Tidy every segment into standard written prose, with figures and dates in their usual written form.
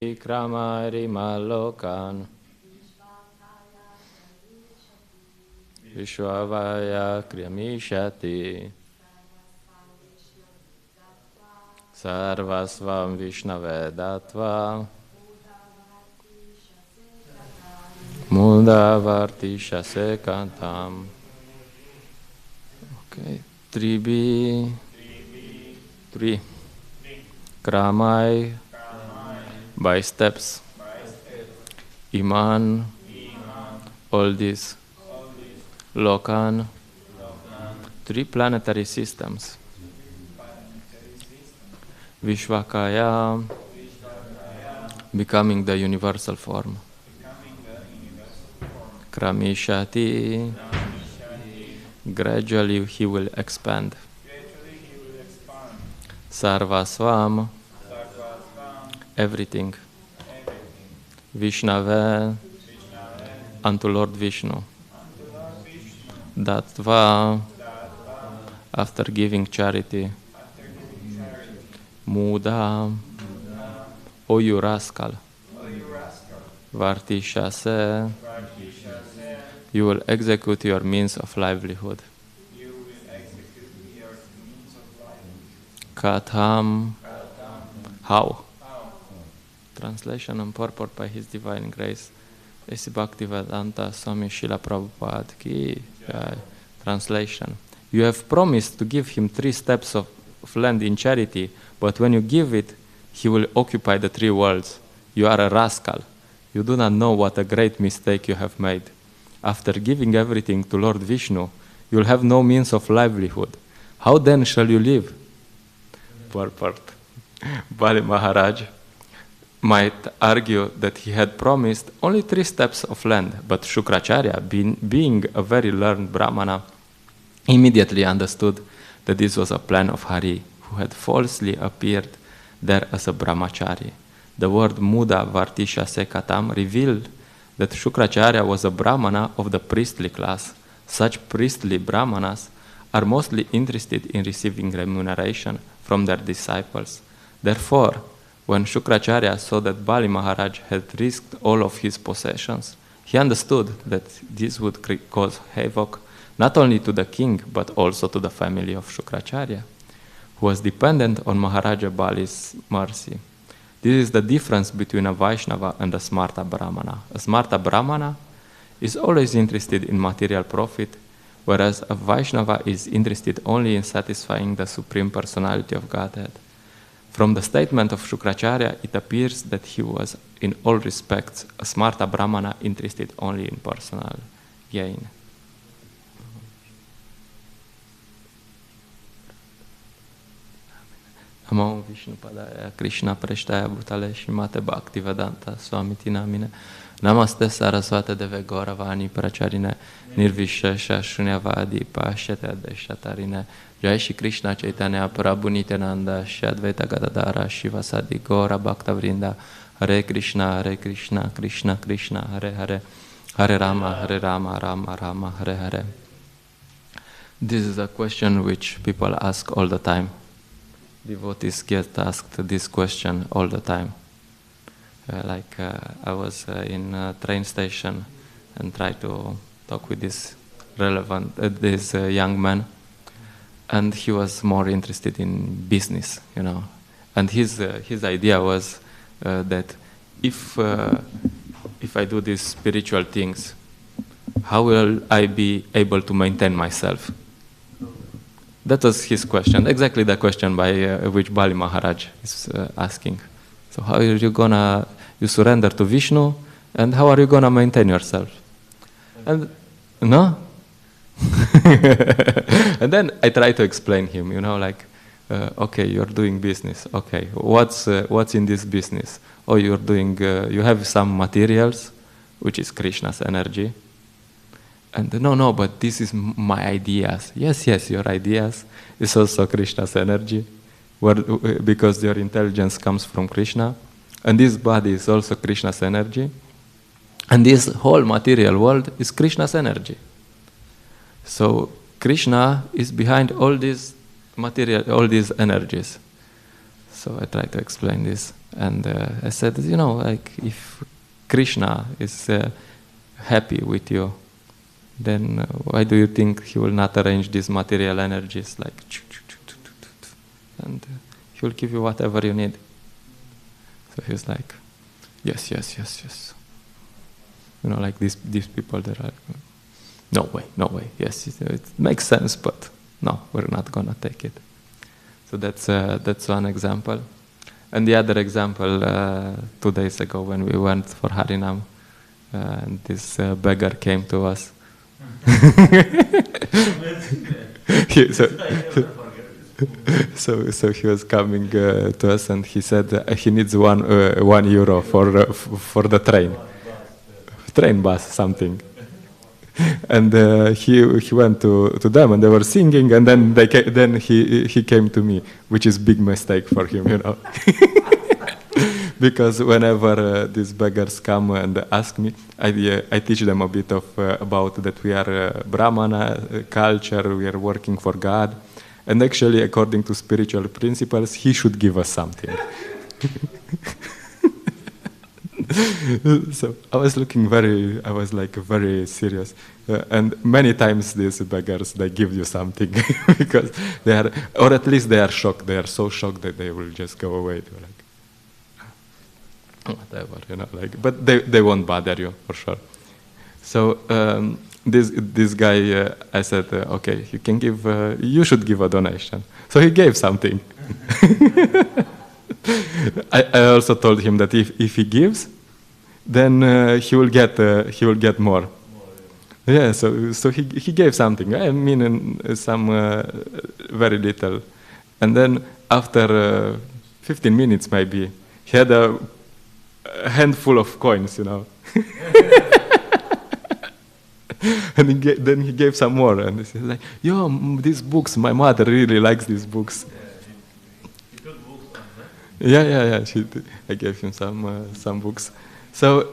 Kramari malokan Vishwavaya kriyamishati Sarvasvam Vishnavedatva Mudavarti Shasekantam. Okay, 3B, 3. Kramai, by steps. Iman, all these. Lokan, 3 planetary systems. Vishvakaya, becoming the universal form. Kramishati, gradually he will expand. Sarvasvam, everything. Vishnave, unto Lord Vishnu. Dattva, after giving charity. Muda, O you rascal. Vartishase, you will execute your means of livelihood. Katham, how? Translation and purport by His Divine Grace. A.C. Bhaktivedanta Swami Srila Prabhupada ki jai. Translation. You have promised to give him 3 steps of land in charity, but when you give it, he will occupy the 3 worlds. You are a rascal. You do not know what a great mistake you have made. After giving everything to Lord Vishnu, you will have no means of livelihood. How then shall you live? Purport. Bali Maharaj might argue that he had promised only 3 steps of land, but Shukracharya, being a very learned Brahmana, immediately understood that this was a plan of Hari, who had falsely appeared there as a brahmachari. The word Muda Vartisha Sekatam revealed that Shukracharya was a Brahmana of the priestly class. Such priestly Brahmanas are mostly interested in receiving remuneration from their disciples. Therefore, when Shukracharya saw that Bali Maharaj had risked all of his possessions, he understood that this would cause havoc not only to the king, but also to the family of Shukracharya, who was dependent on Maharaja Bali's mercy. This is the difference between a Vaishnava and a Smarta Brahmana. A Smarta Brahmana is always interested in material profit, whereas a Vaishnava is interested only in satisfying the Supreme Personality of Godhead. From the statement of Shukracharya, it appears that he was, in all respects, a Smarta Brahmana interested only in personal gain. Namo Vishnu Padaya Krishna Preshtaya Bhutale Shrimate Bhaktivedanta Swamiti Namine Namaste Sarasvate Deve Gauravani Pracharine Nirvishesha Shunyavadi Pashyate Adeshatarine Jai Shri Krishna Chaitanya Prabhu Nityananda Shadvaita Gadadara Shivasadi Gaura Bhakta Vrinda Hare Krishna Krishna Krishna Hare Hare Hare Rama Rama Rama Hare Hare. This is a question which people ask all the time. Devotees get asked this question all the time. I was in a train station and tried to talk with this young man, and he was more interested in business, you know. And his idea was that if I do these spiritual things, how will I be able to maintain myself? That was his question, exactly the question by which Bali Maharaj is asking. So how are you surrender to Vishnu, and how are you gonna maintain yourself? And no. And then I try to explain him, like, okay, you're doing business. Okay, what's in this business? Oh, you're doing. You have some materials, which is Krishna's energy. And no, but this is my ideas. Yes, your ideas is also Krishna's energy, because your intelligence comes from Krishna, and this body is also Krishna's energy, and this whole material world is Krishna's energy. So Krishna is behind all these material, all these energies. So I try to explain this, and I said, like, if Krishna is happy with you, then why do you think he will not arrange these material energies like, and he will give you whatever you need? So he's like, yes. Like these people that are, no way. Yes, it makes sense, but no, we're not gonna take it. So that's one example. And the other example, 2 days ago when we went for Harinam, and this beggar came to us. So he was coming to us, and he said he needs €1 for the train bus something. And he went to them, and they were singing, and then he came to me, which is big mistake for him, Because whenever these beggars come and ask me, I teach them a bit of about that we are Brahmana culture, we are working for God, and actually, according to spiritual principles, he should give us something. So I was very serious, and many times these beggars, they give you something because they are, or at least they are shocked. They are so shocked that they will just go away. They're like, whatever, but they won't bother you for sure. So this guy, I said, okay, you should give a donation. So he gave something. I also told him that if he gives, then he will get more. Yeah. So he gave something. I mean, some very little, and then after 15 minutes maybe, he had a handful of coins, And then he gave some more, and he said, like, yo, these books, my mother really likes these books. Yeah. I gave him some books. So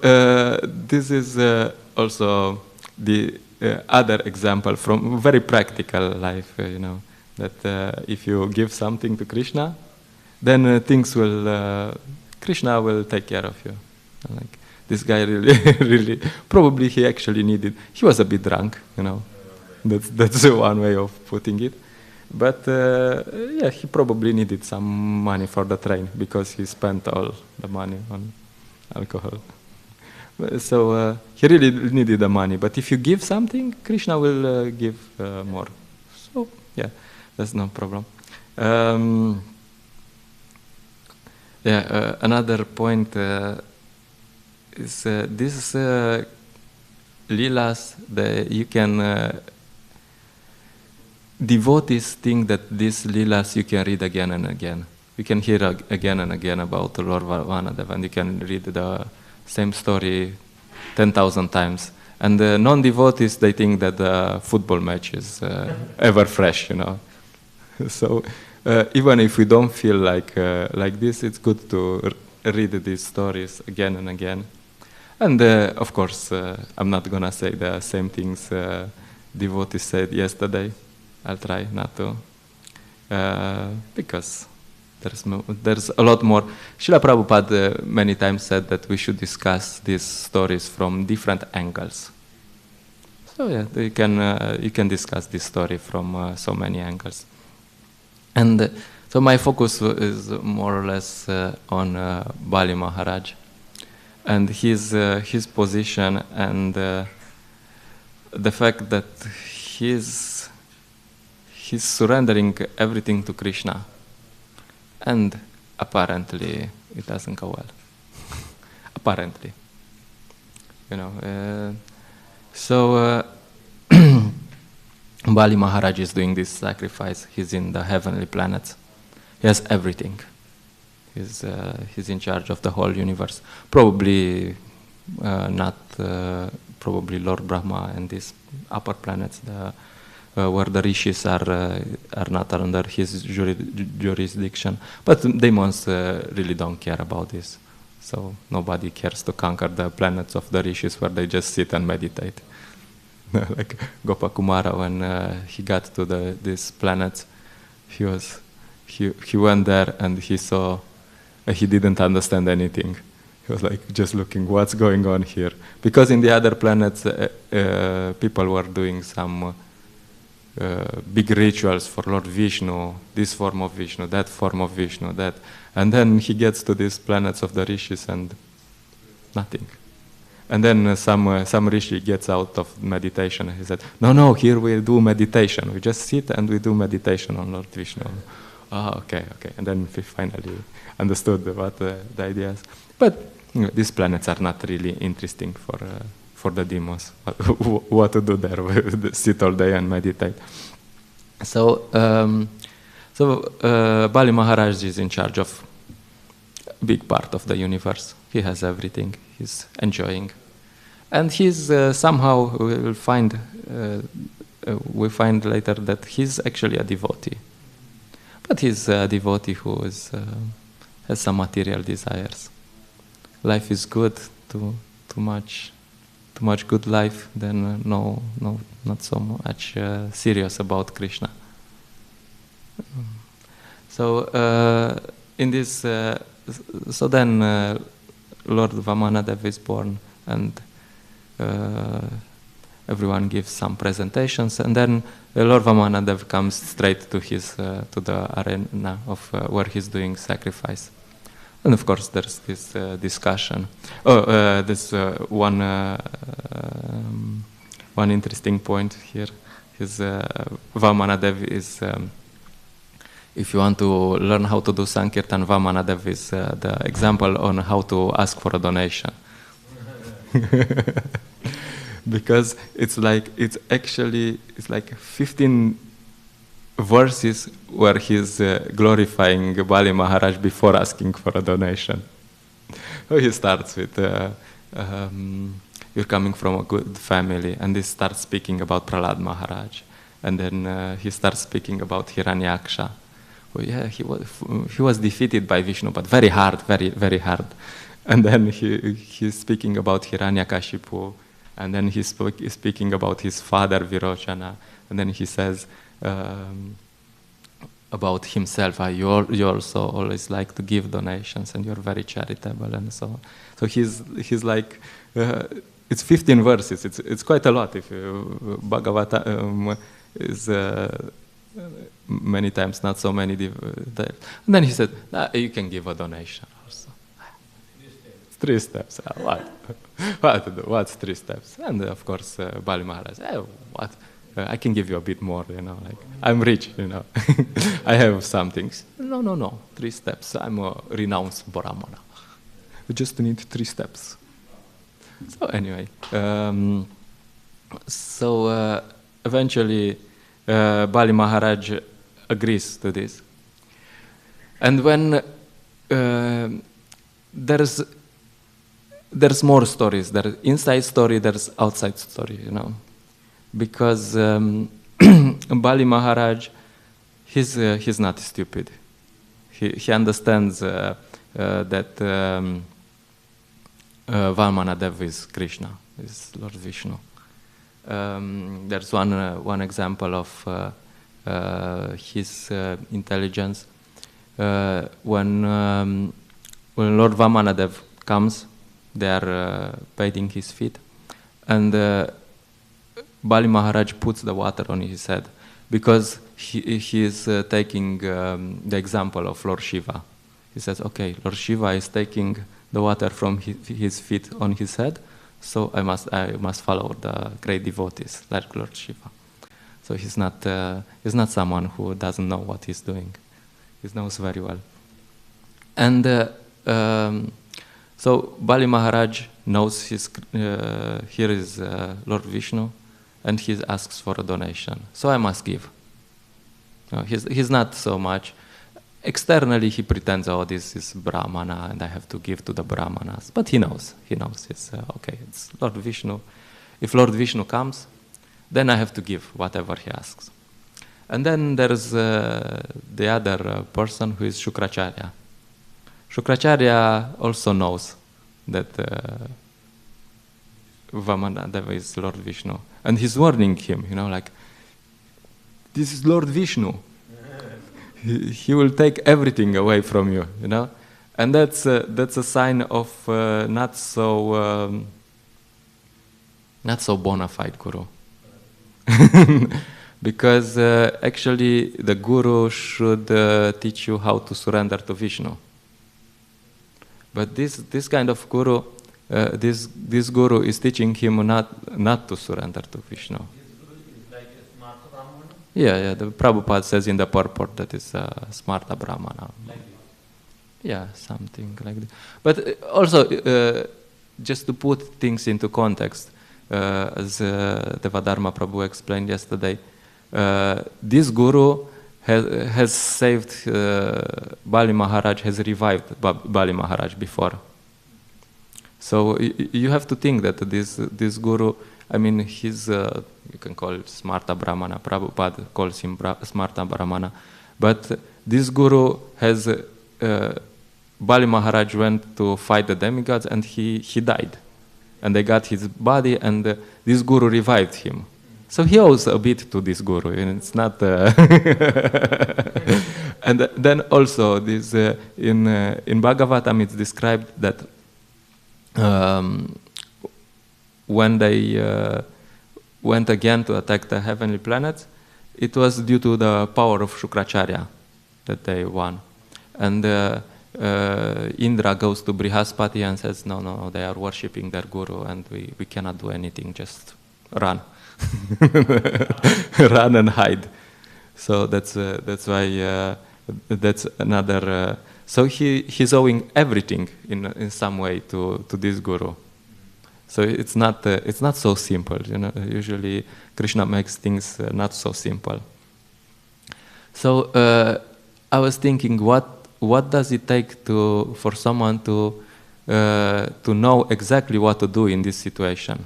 this is also the other example from very practical life, that if you give something to Krishna, then Krishna will take care of you. Like this guy really, probably he actually needed. He was a bit drunk, That's one way of putting it. But he probably needed some money for the train because he spent all the money on alcohol. So he really needed the money. But if you give something, Krishna will give more. So that's no problem. Another point is this lilas that you can. Devotees think that these lilas you can read again and again. You can hear again and again about Lord Vanadev, and you can read the same story 10,000 times. And the non-devotees, they think that the football match is ever fresh, So even if we don't feel like this, it's good to read these stories again and again. And of course, I'm not gonna say the same things devotees said yesterday. I'll try not to, because there's a lot more. Srila Prabhupada many times said that we should discuss these stories from different angles. So you can discuss this story from so many angles. And so my focus is more or less on Bali Maharaj and his position and the fact that he's surrendering everything to Krishna, and apparently it doesn't go well. Apparently, So Bali Maharaj is doing this sacrifice. He's in the heavenly planets. He has everything. He's in charge of the whole universe. Probably not. Probably Lord Brahma and these upper planets, where the rishis are not under his jurisdiction. But demons really don't care about this. So nobody cares to conquer the planets of the rishis where they just sit and meditate. Like Gopakumara, when he got to these planets, he went there and he saw, he didn't understand anything. He was like just looking, what's going on here? Because in the other planets, people were doing some big rituals for Lord Vishnu, this form of Vishnu, that form of Vishnu, that. And then he gets to these planets of the rishis and nothing. And then some rishi gets out of meditation and he said, no, here we do meditation. We just sit and we do meditation on Lord Vishnu. Okay. And then we finally understood what the idea is. But these planets are not really interesting for the demons. What to do there? We sit all day and meditate. So Bali Maharaj is in charge of a big part of the universe. He has everything. He's enjoying, and he's somehow we find later that he's actually a devotee, but he's a devotee who has some material desires. Life is good. Too much good life, then no, not so much serious about Krishna. So in this, so then Lord Vamanadev is born, and everyone gives some presentations, and then Lord Vamanadev comes straight to the arena of where he's doing sacrifice. And of course, there's this discussion. This one interesting point here is Vamanadev is. If you want to learn how to do Sankirtan, Vamanadev is the example on how to ask for a donation. Because it's like 15 verses where he's glorifying Bali Maharaj before asking for a donation. So he starts with, you're coming from a good family, and he starts speaking about Prahlad Maharaj. And then he starts speaking about Hiranyaksha. Oh, yeah, he was defeated by Vishnu, but very hard, very, very hard. And then he's speaking about Hiranyakashipu, and then he's speaking about his father Virochana, and then he says about himself, you also always like to give donations, and you're very charitable, and so on. So he's like, it's 15 verses. It's quite a lot. If Bhagavata is many times, not so many. And then he said, you can give a donation also. 3 steps. What to do? What's 3 steps? And of course, Bali Maharaj, what? I can give you a bit more, like I'm rich, I have some things. No, 3 steps. I'm a renounced Brahmana. We just need 3 steps. So anyway, eventually Bali Maharaj agrees to this. And when there's more stories, there's inside story, there's outside story, because Bali Maharaj, he's not stupid. He understands that Vamanadev is Krishna, is Lord Vishnu. There's one example of his intelligence. When Lord Vamanadev comes, they are bathing his feet, and Bali Maharaj puts the water on his head because he is taking the example of Lord Shiva. He says, okay, Lord Shiva is taking the water from his feet on his head, so I must follow the great devotees like Lord Shiva. So he's not someone who doesn't know what he's doing. He knows very well. And so Bali Maharaj knows here is Lord Vishnu, and he asks for a donation. So I must give. No, he's not so much. Externally, he pretends, oh, this is Brahmana, and I have to give to the Brahmanas. But he knows. It's okay. It's Lord Vishnu. If Lord Vishnu comes, then I have to give whatever he asks. And then there's the other person who is Shukracharya. Shukracharya also knows that Vamanadeva is Lord Vishnu. And he's warning him, like, this is Lord Vishnu. He will take everything away from you, And that's a sign of not so bona fide guru. Because actually the guru should teach you how to surrender to Vishnu. But this kind of guru, this guru is teaching him not to surrender to Vishnu. Yeah, the Prabhupada says in the purport that it's Smarta Brahmana. Yeah, something like that. But also, just to put things into context, as Devadharma Prabhu explained yesterday, this guru has saved Bali Maharaj, has revived Bali Maharaj before. So you have to think that this guru, I mean, he's, you can call it Smarta Brahmana, Prabhupada calls him Smarta Brahmana, but this guru has, Bali Maharaj went to fight the demigods and he died. And they got his body and this guru revived him. So he owes a bit to this guru, and it's not... And then also, this in Bhagavatam it's described that when they went again to attack the heavenly planets, it was due to the power of Shukracharya that they won. And Indra goes to Brihaspati and says, no, they are worshipping their guru and we cannot do anything, just run. Run and hide. So that's why that's another... so he's owing everything in some way to this guru. So it's not so simple, Usually Krishna makes things not so simple. So I was thinking, what does it take for someone to know exactly what to do in this situation?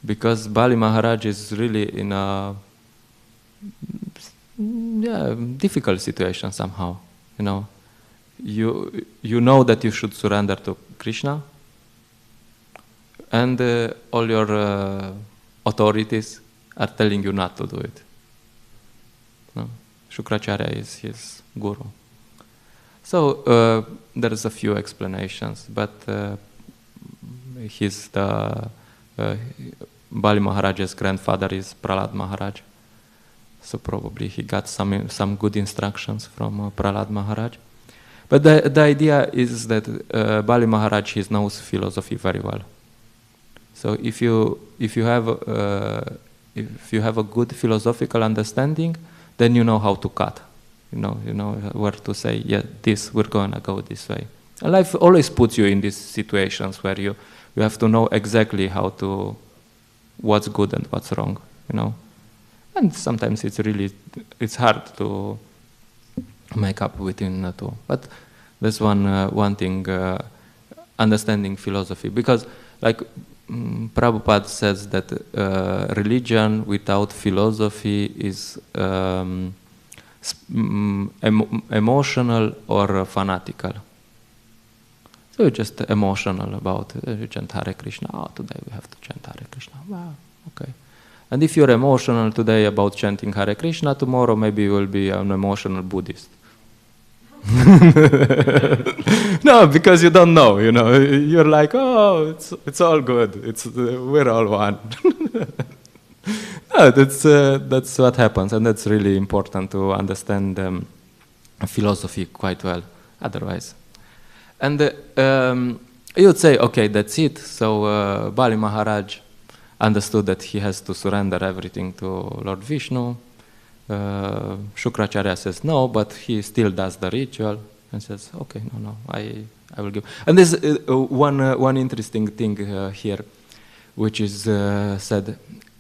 Because Bali Maharaj is really in a difficult situation somehow. You know that you should surrender to Krishna, and all your authorities are telling you not to do it. No? Shukracharya is his guru. So there's a few explanations, but Bali Maharaj's grandfather is Prahlad Maharaj. So probably he got some good instructions from Prahlad Maharaj. But the idea is that Bali Maharaj, he knows philosophy very well. So if you have a good philosophical understanding, then you know how to cut. You know where to say, yeah, we're gonna go this way. And life always puts you in these situations where you have to know exactly what's good and what's wrong. And sometimes it's hard to make up between the two. But that's one thing, understanding philosophy. Because like Prabhupada says that religion without philosophy is emotional or fanatical. So you're just emotional about you chant Hare Krishna. Oh, today we have to chant Hare Krishna. Wow, okay. And if you're emotional today about chanting Hare Krishna, tomorrow maybe you will be an emotional Buddhist. No, because you don't know, You're like, oh, it's all good. We're all one. No, that's what happens, and that's really important to understand philosophy quite well. Otherwise, and you would say, okay, that's it. So Bali Maharaj understood that he has to surrender everything to Lord Vishnu. Shukracharya says no, but he still does the ritual and says, okay, no, I I will give. And there's one interesting thing here, which is said,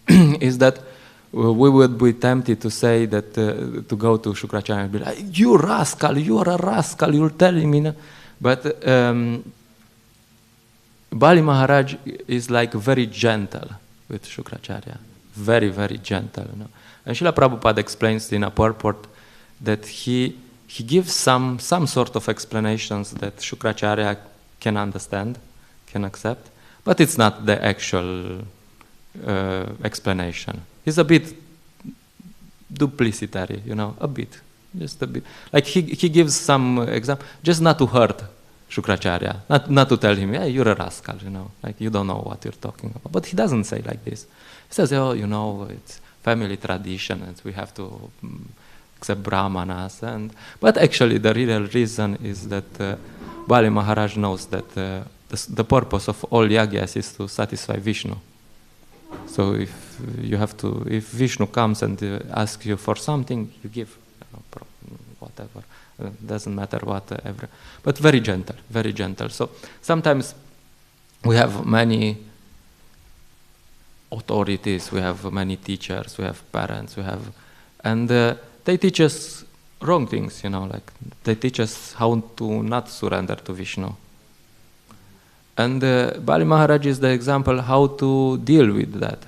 is that we would be tempted to say that to go to Shukracharya and be like, "You rascal! You are a rascal! You're telling me." No? But Bali Maharaj is like very gentle with Shukracharya, very, very gentle. You know? And Srila Prabhupada explains in a purport that he gives some sort of explanations that Shukracharya can understand, can accept, but it's not the actual explanation. He's a bit duplicitary, you know, a bit, just a bit. Like he gives some example, just not to hurt Shukracharya, not to tell him, "Yeah, you're a rascal," you know, like you don't know what you're talking about. But he doesn't say like this. He says, "Oh, you know, it's family tradition, and we have to accept brahmanas." But actually, the real reason is that Bali Maharaj knows that the purpose of all yagyas is to satisfy Vishnu. So if Vishnu comes and asks you for something, you give, you know, whatever. Doesn't matter whatever. But very gentle, very gentle. So sometimes we have many authorities, we have many teachers, we have parents, and they teach us wrong things, you know, like they teach us how to not surrender to Vishnu. And Bali Maharaj is the example how to deal with that,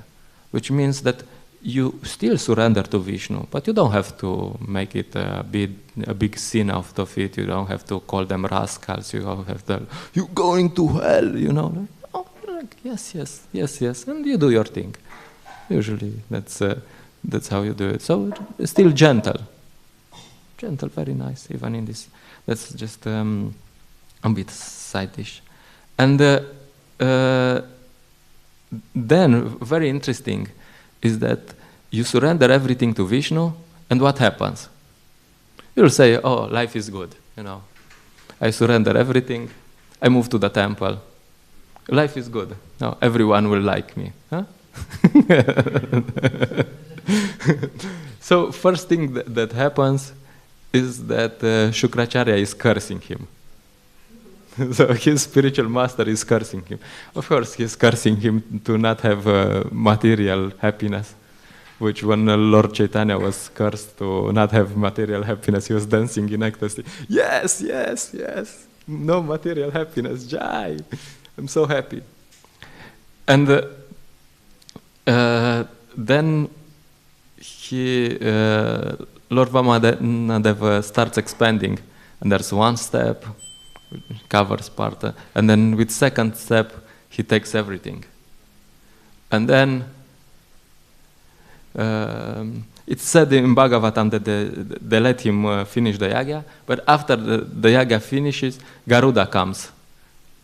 which means that you still surrender to Vishnu, but you don't have to make it a big sin out of it. You don't have to call them rascals. You don't have to, "You're going to hell," you know. Like, "Oh, like, yes, and you do your thing." Usually, that's how you do it. So still gentle, very nice, even in this. That's just a bit side dish. And then, very interesting, is that you surrender everything to Vishnu, and what happens? You'll say, "Oh, life is good, you know. I surrender everything, I move to the temple. Life is good. No, everyone will like me." Huh? So first thing that happens is that Shukracharya is cursing him. So his spiritual master is cursing him. Of course, he's cursing him to not have material happiness, which when Lord Chaitanya was cursed to not have material happiness, he was dancing in ecstasy. Yes, no material happiness, Jai. I'm so happy. And then Lord Vamanadeva starts expanding, and there's one step, covers part, and then with second step he takes everything, and then it's said in Bhagavatam that they let him finish the yagya, but after the yagya finishes, Garuda comes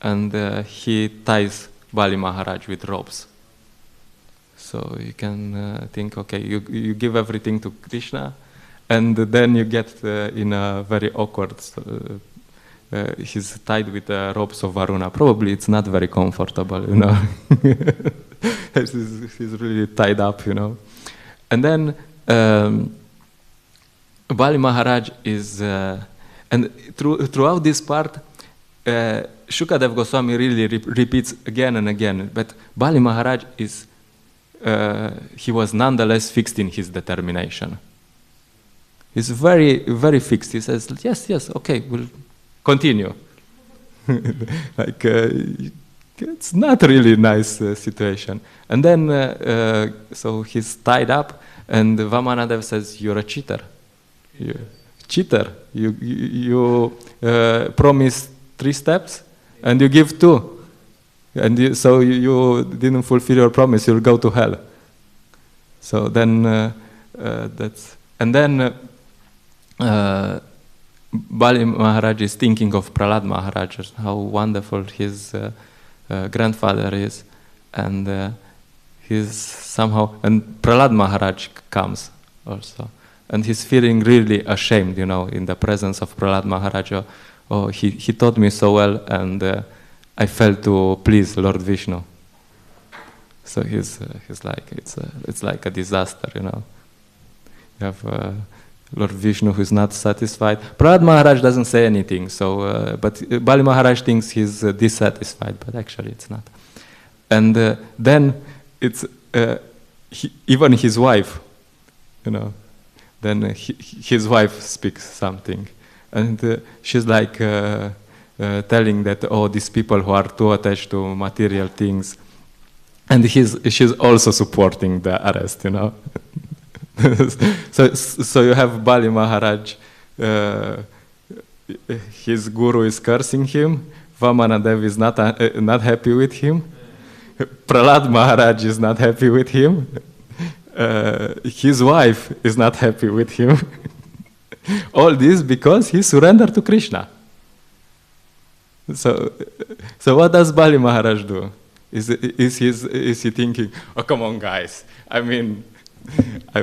and he ties Bali Maharaj with ropes. So you can think, okay, you give everything to Krishna, and then you get in a very awkward he's tied with the ropes of Varuna. Probably it's not very comfortable, you know. he's really tied up, you know. And then Bali Maharaj is, and throughout this part, Shukadev Goswami really repeats again and again, but Bali Maharaj is, he was nonetheless fixed in his determination. He's very, very fixed. He says, yes, okay, we'll continue. Like, it's not really nice situation. And then, so he's tied up, and Vamanadeva says, "You're a cheater. You promised 3 steps, and you give 2. And so you didn't fulfill your promise, you'll go to hell." So then, and then Bali Maharaj is thinking of Prahlad Maharaj, how wonderful his grandfather is, and he's somehow, and Prahlad Maharaj comes also, and he's feeling really ashamed, you know, in the presence of Prahlad Maharaj. Oh, he taught me so well, and I failed to please Lord Vishnu. So he's like, it's like a disaster, you know. You have Lord Vishnu who is not satisfied. Prahlad Maharaj doesn't say anything, so but Bali Maharaj thinks he's dissatisfied, but actually it's not. And then it's even his wife, then his wife speaks something, and she's like telling that, oh, these people who are too attached to material things, and she's also supporting the arrest, So you have Bali Maharaj, his guru is cursing him, Vamanadev is not happy with him, Prahlad Maharaj is not happy with him, his wife is not happy with him. All this because he surrendered to Krishna. So what does Bali Maharaj do? Is he thinking, oh, come on, guys, I mean, I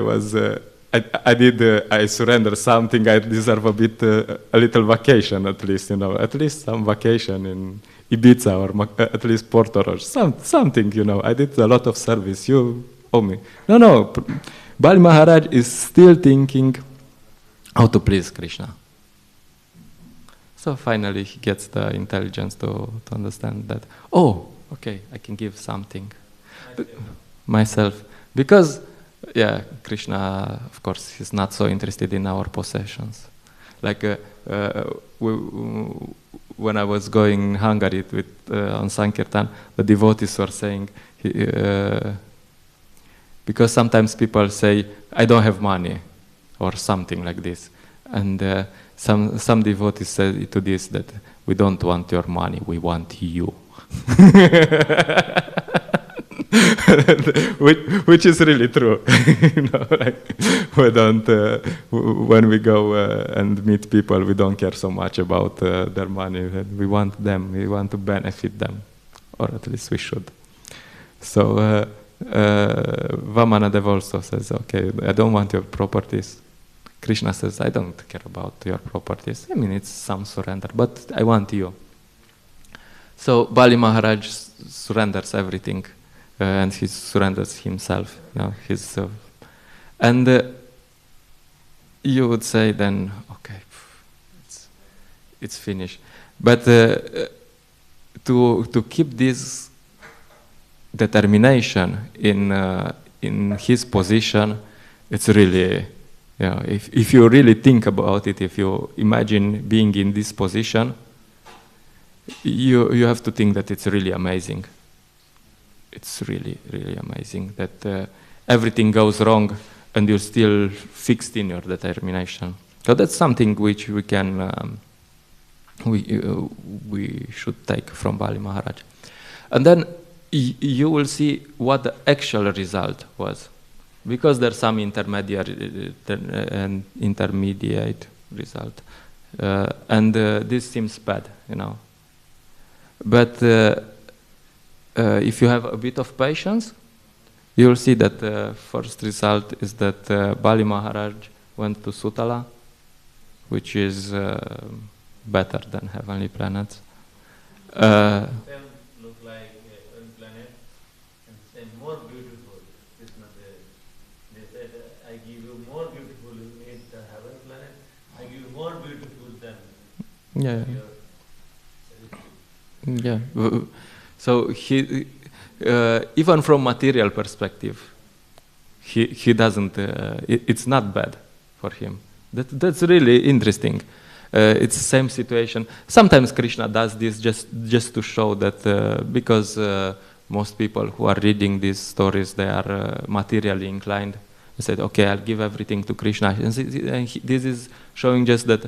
surrendered something, I deserve a little vacation at least, at least some vacation in Ibiza or at least Porto Roche, something, I did a lot of service, you owe me. No, Bali Maharaj is still thinking how to please Krishna. So finally he gets the intelligence to understand that, oh, okay, I can give something myself, because Krishna, of course, he's not so interested in our possessions. Like when I was going in Hungary on Sankirtan, the devotees were saying, because sometimes people say, I don't have money, or something like this. And some devotees say to this that we don't want your money, we want you. which is really true. We don't. When we go and meet people, we don't care so much about their money. We want them. We want to benefit them, or at least we should. So Vamanadev also says, "Okay, I don't want your properties." Krishna says, "I don't care about your properties. I mean, it's some surrender, but I want you." So Bali Maharaj surrenders everything. And he surrenders himself, and you would say then, okay, it's finished. But to keep this determination in his position, it's really, if you really think about it, if you imagine being in this position, you have to think that it's really amazing. It's really, really amazing that everything goes wrong and you're still fixed in your determination. So that's something which we can, we should take from Bali Maharaj. And then you will see what the actual result was, because there's some intermediate result, and this seems bad, But if you have a bit of patience, you will see that the first result is that Bali Maharaj went to Sutala, which is better than heavenly planets. Look like heavenly planet and say more beautiful. They said, I give you more beautiful than the heavenly planet. I give you more beautiful than Yeah. So he, even from material perspective, he doesn't. It's not bad for him. That's really interesting. It's the same situation. Sometimes Krishna does this just to show that because most people who are reading these stories, they are materially inclined. He said, "Okay, I'll give everything to Krishna." And this is showing just that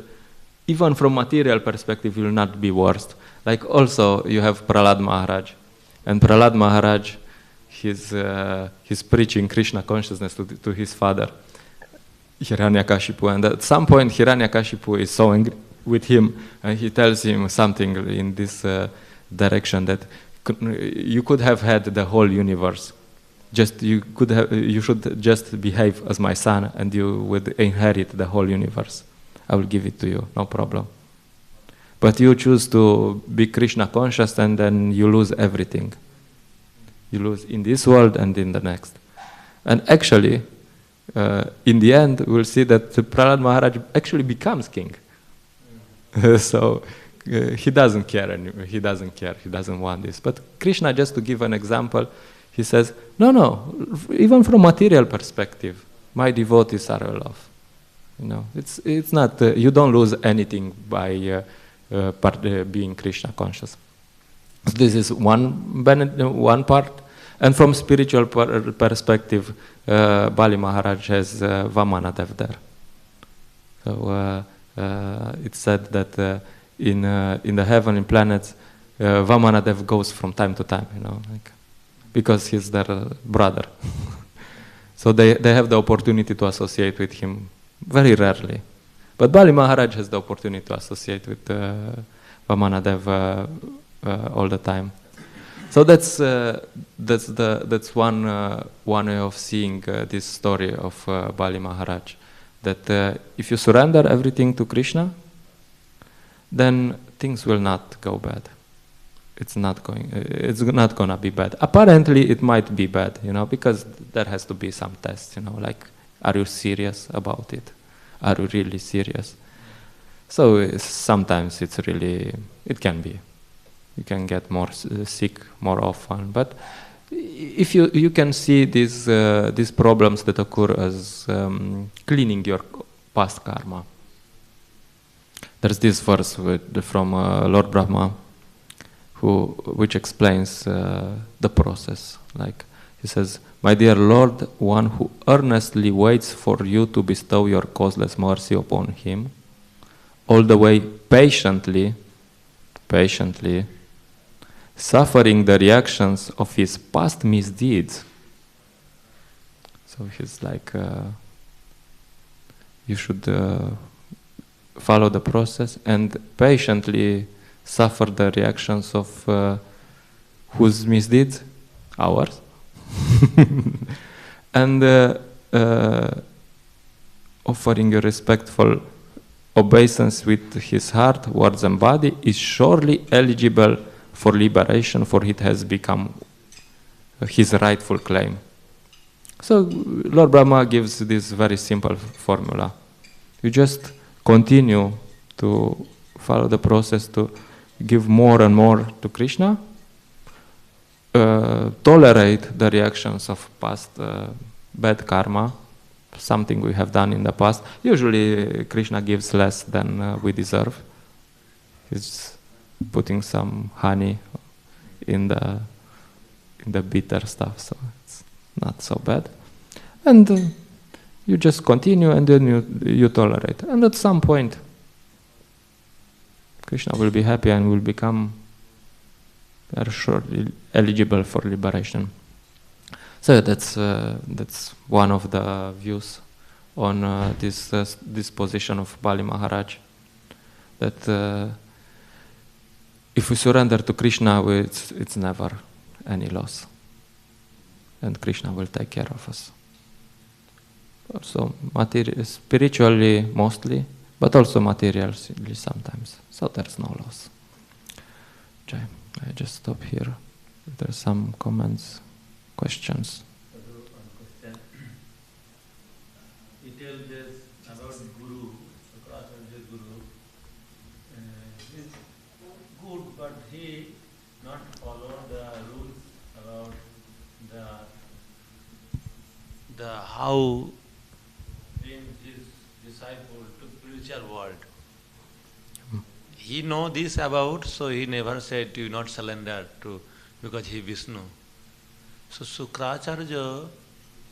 even from material perspective, you will not be worst. Like also you have Prahlad Maharaj, and Prahlad Maharaj, he's preaching Krishna consciousness to his father, Hiranyakashipu, and at some point Hiranyakashipu is so angry with him, and he tells him something in this direction that you could have had the whole universe. You should just behave as my son, and you would inherit the whole universe. I will give it to you, no problem. But you choose to be Krishna conscious, and then you lose everything. You lose in this world and in the next. And actually, in the end, we'll see that Prahlad Maharaj actually becomes king. So he doesn't care anymore. He doesn't care. He doesn't want this. But Krishna, just to give an example, he says, no, even from material perspective, my devotees are well off. You know, it's not. You don't lose anything by being Krishna conscious. So this is one part. And from spiritual perspective, Bali Maharaj has Vamanadev there. So it's said that in the heavenly planets, Vamanadev goes from time to time, you know, like, because he's their brother. So they have the opportunity to associate with him very rarely. But Bali Maharaj has the opportunity to associate with Vamanadev all the time. So that's one way of seeing this story of Bali Maharaj. That if you surrender everything to Krishna, then things will not go bad. It's not gonna be bad. Apparently, it might be bad, you know, because there has to be some tests, you know, like, are you serious about it? Are you really serious? So sometimes it can be. You can get more sick more often. But if you can see these problems that occur as cleaning your past karma. There's this verse from Lord Brahma, which explains the process. Like he says, "My dear Lord, one who earnestly waits for you to bestow your causeless mercy upon him, all the way patiently, suffering the reactions of his past misdeeds." So he's like, you should follow the process and patiently suffer the reactions of whose misdeeds? Ours. And offering a respectful obeisance with his heart, words and body is surely eligible for liberation, for it has become his rightful claim. So Lord Brahma gives this very simple formula. You just continue to follow the process to give more and more to Krishna, tolerate the reactions of past bad karma, something we have done in the past. Usually Krishna gives less than we deserve. He's putting some honey in the bitter stuff, so it's not so bad. And you just continue, and then you tolerate. And at some point, Krishna will be happy and will become very surely eligible for liberation. So that's one of the views on this position of Bali Maharaj. That if we surrender to Krishna, it's never any loss, and Krishna will take care of us. Also, spiritually mostly, but also materially sometimes. So there's no loss. Jai, I just stop here. If there's some comments, questions. He tells this about Guru, Shukracharya Guru. He's good, but he not follow the rules about the how bring his disciple to spiritual world. He know this about, so he never said do not surrender to, because he Vishnu. So Shukracharya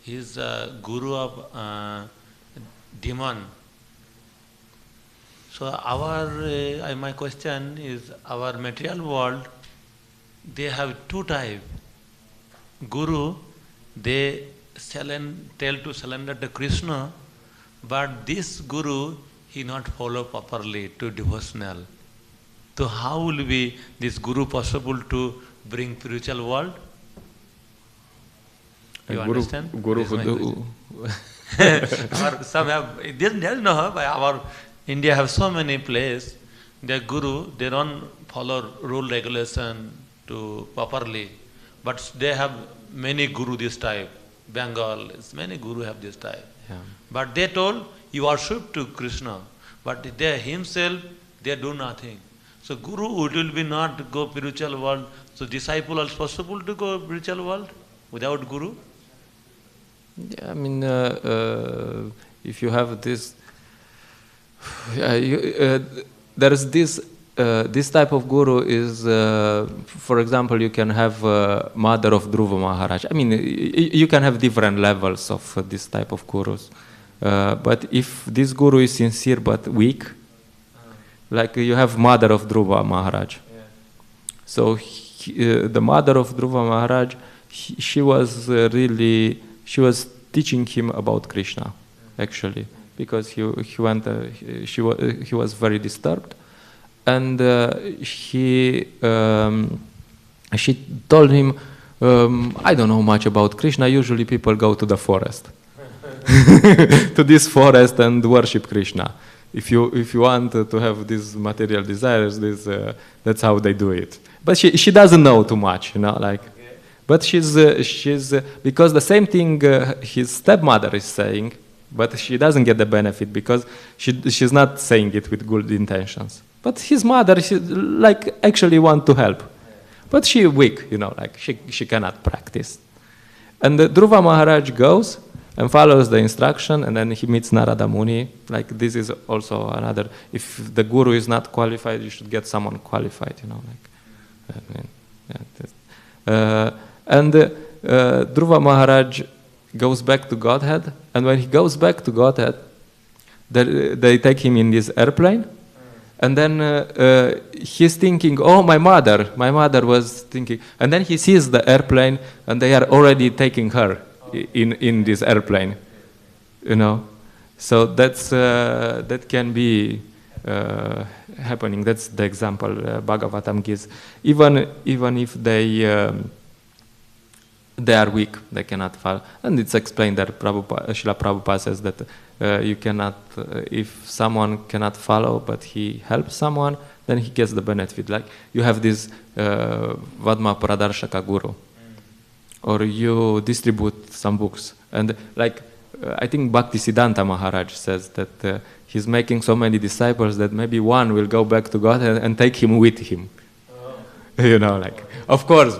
is a guru of demon. So my question is, our material world, they have two types. Guru, they tell to surrender to Krishna, but this Guru, he not follow properly to devotional. So how will be this Guru possible to bring spiritual world? You understand? Guru who some have, there is no, our India have so many places, their Guru, they don't follow rule regulation to properly, but they have many Guru this type. Bengal, many guru have this type. Yeah. But they told, you worship to Krishna, but they himself, they do nothing. So guru it will be not go spiritual world. So disciple are possible to go spiritual world without guru? Yeah, I mean, if you have this, there is this type of guru is, for example, you can have mother of Dhruva Maharaj. I mean, you can have different levels of this type of gurus. But if this guru is sincere but weak, like you have mother of Dhruva Maharaj. Yeah. So the mother of Dhruva Maharaj, she was teaching him about Krishna, actually, because he was very disturbed, and she told him, I don't know much about Krishna. Usually people go to the forest, to this forest and worship Krishna. If you want to have these material desires, that's how they do it. But she doesn't know too much, like. Okay. But she's because the same thing his stepmother is saying, but she doesn't get the benefit because she's not saying it with good intentions. But his mother, she like actually want to help, but she weak, like she cannot practice. And Dhruva Maharaj goes and follows the instruction, and then he meets Narada Muni. Like this is also another. If the guru is not qualified, you should get someone qualified. Like. And Dhruva Maharaj goes back to Godhead, and when he goes back to Godhead, they take him in this airplane, and then he's thinking, oh, my mother was thinking, and then he sees the airplane, and they are already taking her in this airplane, So that can be happening. That's the example Bhagavatam gives. Even if they are weak, they cannot follow. And it's explained that Srila Prabhupada says that you cannot, if someone cannot follow but he helps someone, then he gets the benefit. Like you have this Vadma Pradarshaka Guru, or you distribute some books. And like I think Bhaktisiddhanta Maharaj says that he's making so many disciples that maybe one will go back to God and take him with him. Like, of course,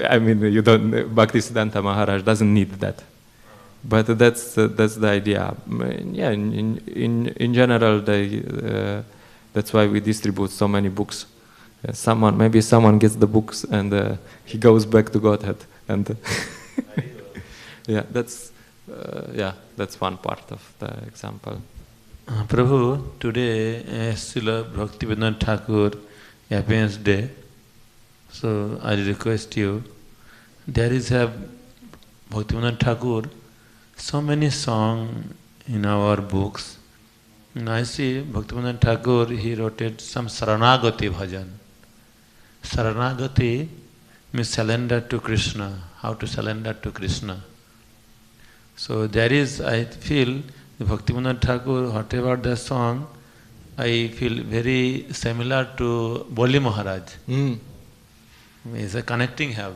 I mean, Bhaktisiddhanta Maharaj doesn't need that. But that's the idea. Yeah, in general, that's why we distribute so many books. Maybe someone gets the books and he goes back to Godhead. And that's one part of the example. Prabhu, today Srila Bhaktivedanta Thakur happens day. So I request you, there is a Bhaktivedanta Thakur, so many songs in our books. And I see Bhaktivedanta Thakur, he wrote some Saranagati bhajan. Saranagati means surrender to Krishna, how to surrender to Krishna. So there is, I feel, Bhaktivedanta Thakur, whatever the song, I feel very similar to Boli Maharaj. It's a connecting have.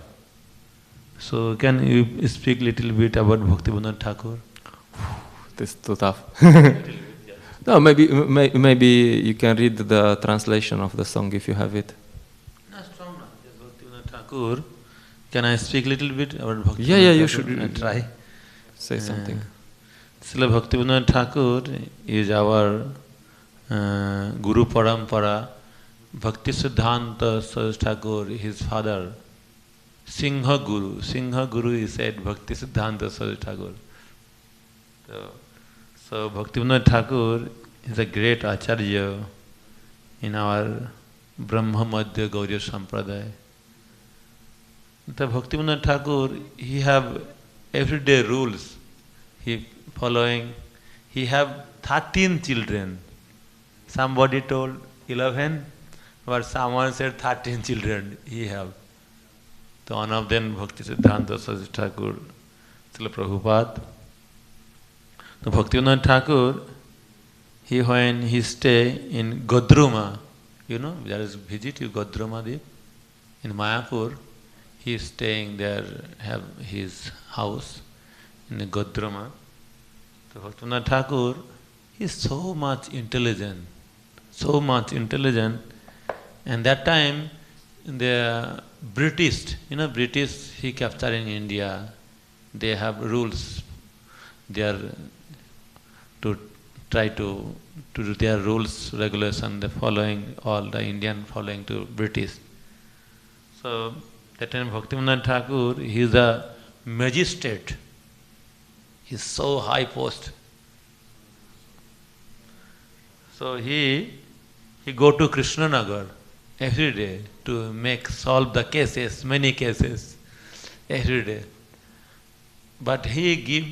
So can you speak little bit about Bhaktivedanta Thakur? This is too tough. No, maybe you can read the translation of the song if you have it. Not strong, just Bhaktivedanta Thakur. Can I speak little bit about Bhaktivedanta? Yeah, you should. I try. Say something. Srila Bhaktivedanta Thakur is our Guru Parampara. Bhakti Siddhanta Saraswati Thakur, his father, Singha Guru. Singha Guru is said Bhakti Siddhanta Saraswati Thakur. So Bhaktivedanta Thakur is a great Acharya in our Brahma Madhya Gauriya Sampradaya. The Bhaktivedanta Thakur, he have everyday rules. He have 13 children. Somebody told 11, but someone said 13 children he have. So one of them Bhakti Siddhanta Saraswati Thakur, Srila Prabhupada. So Bhaktivedanta Thakur, when he stay in Godruma, there is visit to Godruma Deep in Mayapur. He is staying there, have his house. in the Godrama. So Bhaktivinoda Thakur is so much intelligent, and that time the British, British he captured in India, they have rules, they are to try to do their rules, regulation, the following, all the Indian following to British. So that time Bhaktivinoda Thakur, he is a magistrate. He is so high post. So he go to Krishnanagar every day to solve the cases, many cases, every day. But he give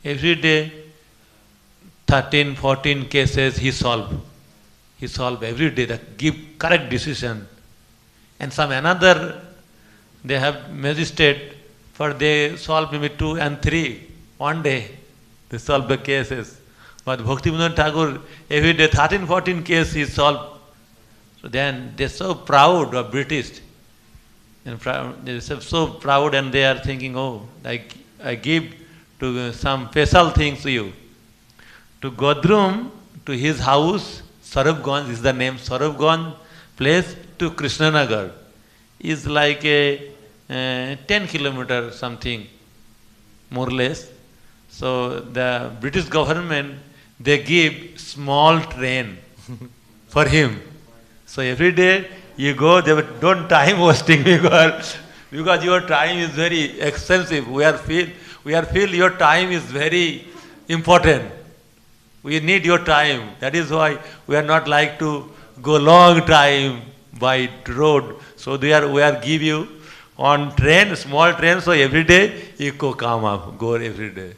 every day 13, 14 cases he solve. He solve every day, that give correct decision. And some another, they have magistrate, for they solve maybe 2 and 3 one day. They solve the cases. But Bhaktivinoda Thakur, every day 13, 14 cases he solve. So then they're so proud of British. And they're so proud, and they are thinking, oh, I give to some special things to you. To Godrum, to his house, Sarabganj is the name, Sarabganj place, to Krishnanagar is like a 10 kilometer something, more or less. So the British government, they give small train for him. So every day you go, they don't time wasting because your time is very expensive. We are feel your time is very important. We need your time. That is why we are not like to go long time by road. So we are give you on train, small train. So every day you go every day.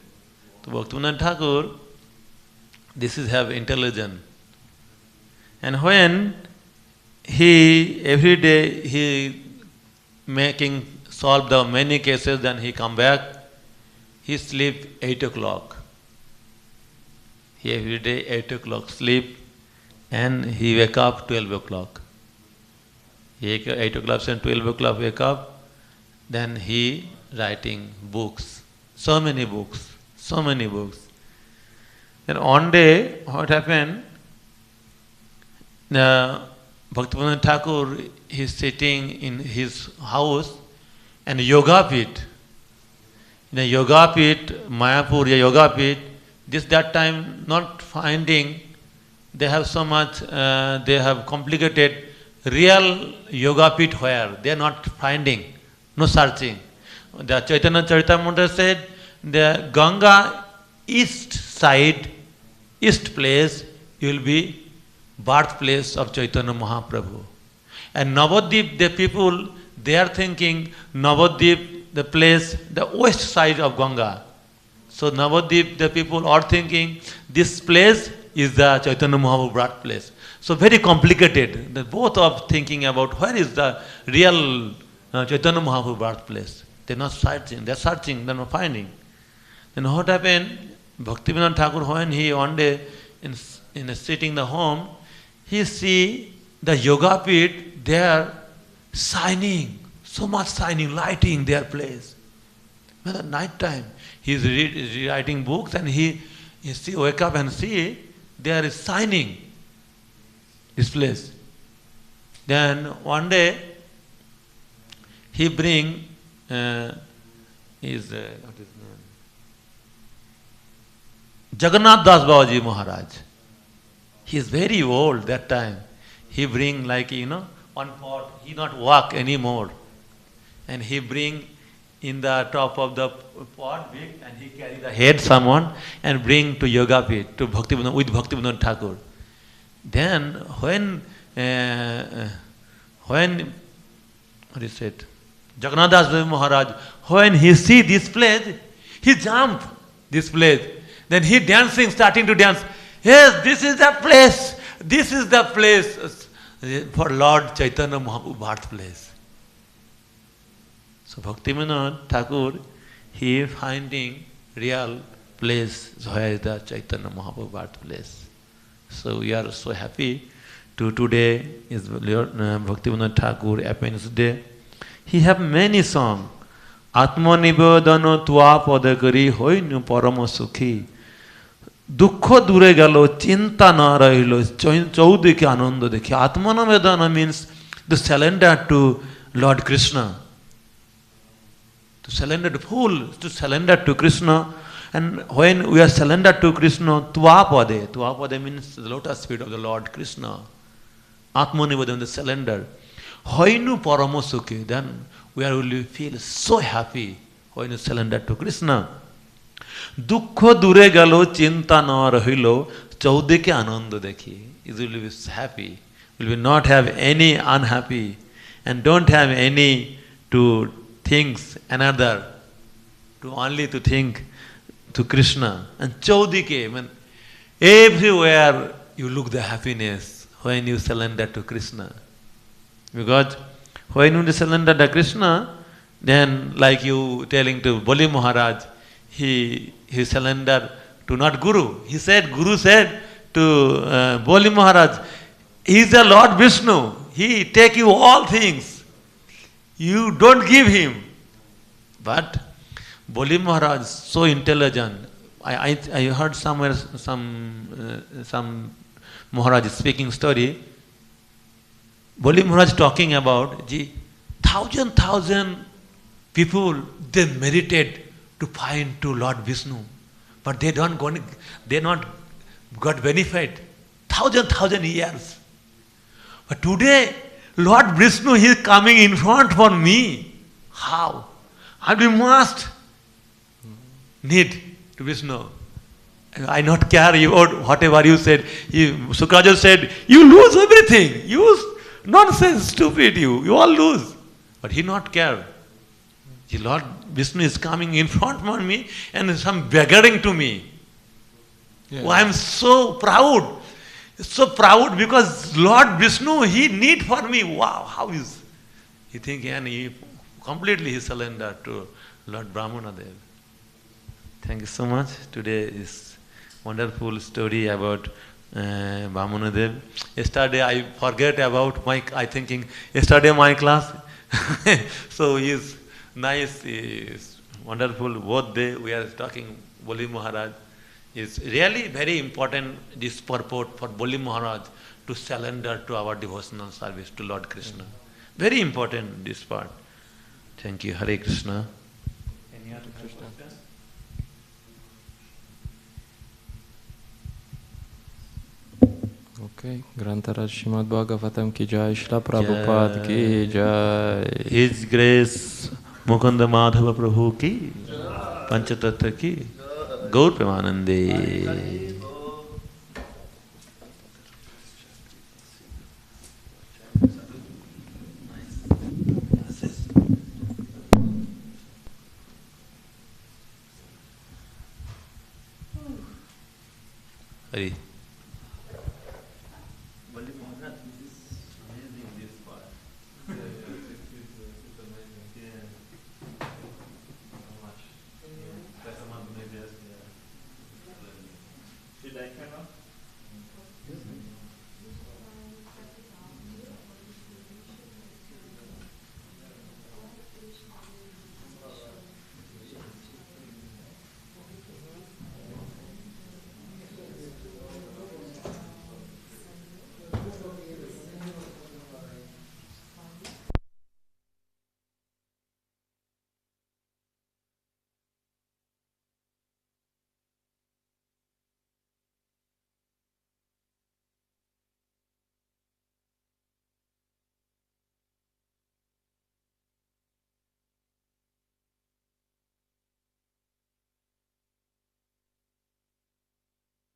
So Bhaktivinoda Thakur, this is have intelligence. And when he every day he solve the many cases, then he come back. He sleep 8 o'clock. He every day 8 o'clock sleep, and he wake up 12 o'clock. He 8 o'clock and 12 o'clock wake up, then he writing books, so many books. Then one day, what happened? Bhaktivinoda Thakur, he is sitting in his house, and Yoga Pit. In a Yoga Pit, Mayapur, a Yoga Pit, that time not finding, they have so much, they have complicated real Yoga Pit where they are not finding, no searching. The Chaitanya Charitamrita said, the Ganga east side, east place will be birthplace of Chaitanya Mahaprabhu. And Navadvip, the people, they are thinking Navadvip, the place, the west side of Ganga. So Navadvip, the people are thinking this place is the Chaitanya Mahaprabhu birthplace. So very complicated. The both of thinking about where is the real Chaitanya Mahaprabhu birthplace. They're not searching, they're searching, they're not finding. Then what happened? Bhaktivinoda Thakur, when he one day in sitting the home, he see the Yoga Pit there shining, so much shining, lighting their place. At the night time, he is writing books, and he wake up and see there is shining this place. Then one day he bring his what is name? Jagannath Das Babaji Maharaj. He is very old that time. He bring like one pot. He not walk anymore, and he bring in the top of the pot big, and he carry the head someone and bring to Yoga Pit to Bhaktivinoda with Bhaktivinoda Thakur. Then when what is it? Jagannath Das Maharaj, when he see this place, he jump this place. Then he dancing, starting to dance. Yes, this is the place. This is the place for Lord Chaitanya Mahaprabhu birthplace. So Bhaktivinoda Thakur, he finding real place where is the Chaitanya Mahaprabhu birthplace. So we are so happy to today is Bhaktivinoda Thakur Appearance Day. He have many songs. आत्मनिवेदन त्वा पद करी होइनु परम सुखी दुख दूरे गलो चिंता न रहिलो चौदी के आनंद देखी आत्मनिवेदन means to surrender to Lord Krishna, to surrender to full, to surrender to Krishna. And when we are surrendered to Krishna, Tvapade means the lotus feet of the Lord Krishna. Atmanivadam, the surrender. Hoinu Paramosukhi, then we will feel so happy when you surrender to Krishna. Dukkha dure galo chinta na rahilo chaudike ananda dekhi. You will be happy. You will not have any unhappy and don't have any to things another, to only to think to Krishna. And chaudike, when everywhere you look the happiness when you surrender to Krishna. Because when you surrender to Krishna, then like you telling to Boli Maharaj, he surrendered to not Guru. Guru said to Boli Maharaj, he is the Lord Vishnu. He take you all things. You don't give him. But Boli Maharaj so intelligent. I heard somewhere some Maharaj speaking story. Boli Maharaj talking about, thousand people, they meditate to find to Lord Vishnu, but they not got benefit. Thousand years. But today, Lord Vishnu, he is coming in front for me. How? I must need to Vishnu. I not care about whatever you said. Sukrajal said, you lose everything. You nonsense, stupid you all lose. But he not care. The Lord Vishnu is coming in front of me and some begging to me. Yeah. Oh, I am so proud. So proud because Lord Vishnu, he need for me. Wow, how is he thinking? And he completely surrendered to Lord Brahmanadev. Thank you so much. Today is wonderful story about Brahmanadev. Yesterday I forget about I thinking yesterday my class. So he is nice, is wonderful. Both day we are talking Boli Maharaj. It's really very important this purport for Boli Maharaj to surrender to our devotional service to Lord Krishna. Very important this part. Thank you. Hare Krishna. Any other Krishna? Okay. Grantaraj Srimad Bhagavatam ki jai, Shla Prabhupada ki jai. His Grace Mukunda Madhava Prabhu ki, Panchatattva ki, Gaur Premanande. Hari.